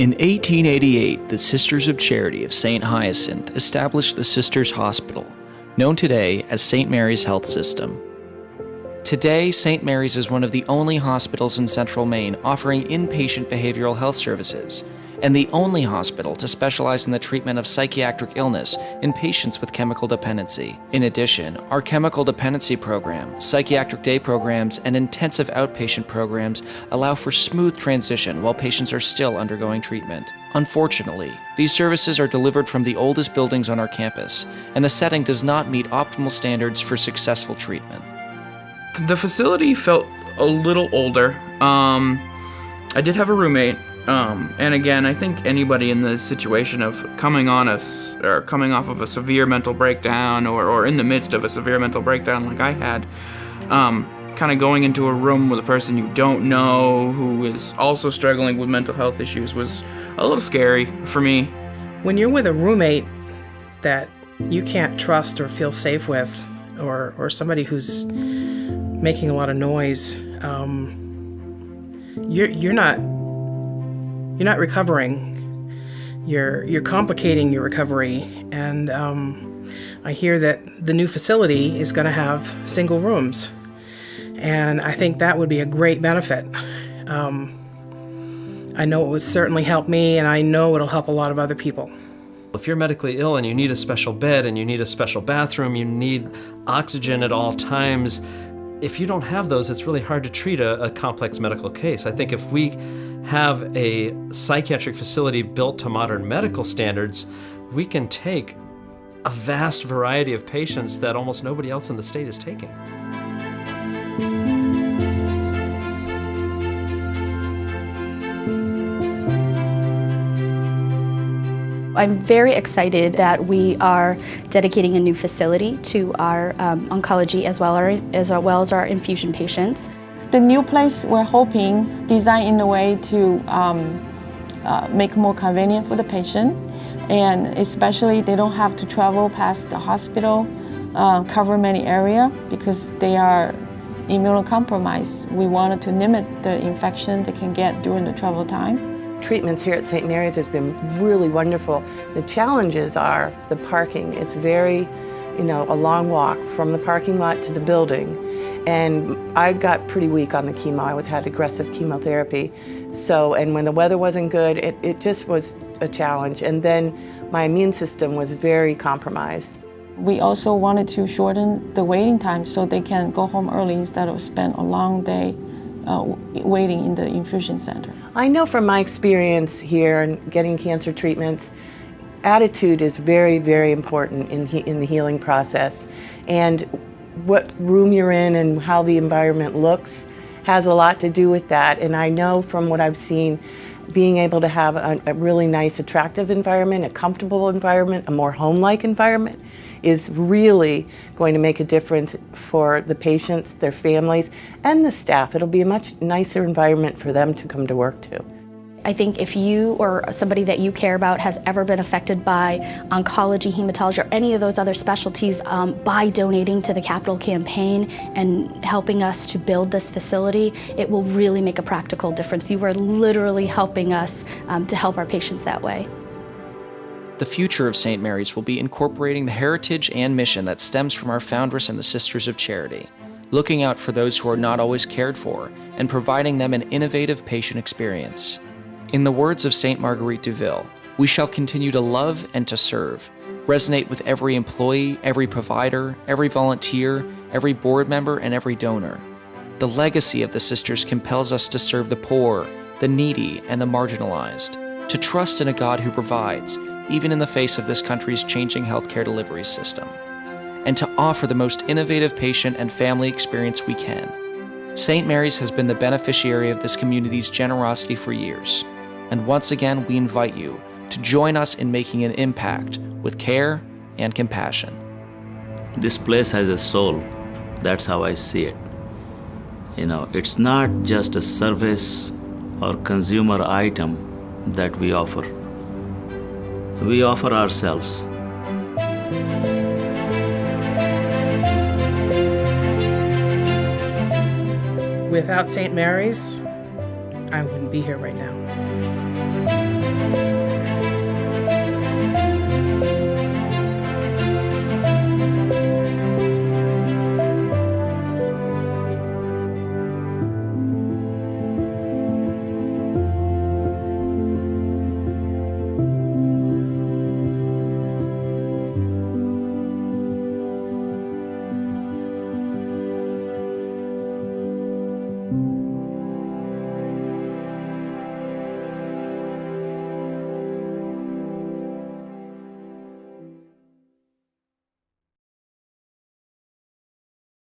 In 1888, the Sisters of Charity of St. Hyacinth established the Sisters Hospital, known today as St. Mary's Health System. Today, St. Mary's is one of the only hospitals in central Maine offering inpatient behavioral health services, and the only hospital to specialize in the treatment of psychiatric illness in patients with chemical dependency. In addition, our chemical dependency program, psychiatric day programs, and intensive outpatient programs allow for smooth transition while patients are still undergoing treatment. Unfortunately, these services are delivered from the oldest buildings on our campus, and the setting does not meet optimal standards for successful treatment. The facility felt a little older. I did have a roommate. And again, I think anybody in the situation of coming off of a severe mental breakdown or in the midst of a severe mental breakdown like I had, kind of going into a room with a person you don't know who is also struggling with mental health issues was a little scary for me. When you're with a roommate that you can't trust or feel safe with, or somebody who's making a lot of noise, you're not recovering. You're complicating your recovery, and I hear that the new facility is going to have single rooms, and I think that would be a great benefit. I know it would certainly help me, and I know it'll help a lot of other people. If you're medically ill and you need a special bed and you need a special bathroom, you need oxygen at all times, if you don't have those, it's really hard to treat a complex medical case. I think if we have a psychiatric facility built to modern medical standards, we can take a vast variety of patients that almost nobody else in the state is taking. I'm very excited that we are dedicating a new facility to our oncology as well as our infusion patients. The new place, we're hoping, designed in a way to make it more convenient for the patient, and especially they don't have to travel past the hospital, cover many areas because they are immunocompromised. We wanted to limit the infection they can get during the travel time. Treatments here at St. Mary's has been really wonderful. The challenges are the parking. It's very, a long walk from the parking lot to the building. And I got pretty weak on the chemo. I had aggressive chemotherapy. And when the weather wasn't good, it just was a challenge. And then my immune system was very compromised. We also wanted to shorten the waiting time so they can go home early instead of spend a long day waiting in the infusion center. I know from my experience here and getting cancer treatments, attitude is very, very important in the healing process. And what room you're in and how the environment looks has a lot to do with that. And I know from what I've seen, being able to have a really nice, attractive environment, a comfortable environment, a more home-like environment is really going to make a difference for the patients, their families, and the staff. It'll be a much nicer environment for them to come to work to. I think if you or somebody that you care about has ever been affected by oncology, hematology, or any of those other specialties, by donating to the capital campaign and helping us to build this facility, it will really make a practical difference. You are literally helping us to help our patients that way. The future of St. Mary's will be incorporating the heritage and mission that stems from our foundress and the Sisters of Charity, looking out for those who are not always cared for, and providing them an innovative patient experience. In the words of St. Marguerite Duville, we shall continue to love and to serve, resonate with every employee, every provider, every volunteer, every board member, and every donor. The legacy of the Sisters compels us to serve the poor, the needy, and the marginalized, to trust in a God who provides, even in the face of this country's changing healthcare delivery system, and to offer the most innovative patient and family experience we can. St. Mary's has been the beneficiary of this community's generosity for years, and once again we invite you to join us in making an impact with care and compassion. This place has a soul. That's how I see it. It's not just a service or consumer item that we offer. We offer ourselves. Without St. Mary's, I wouldn't be here right now.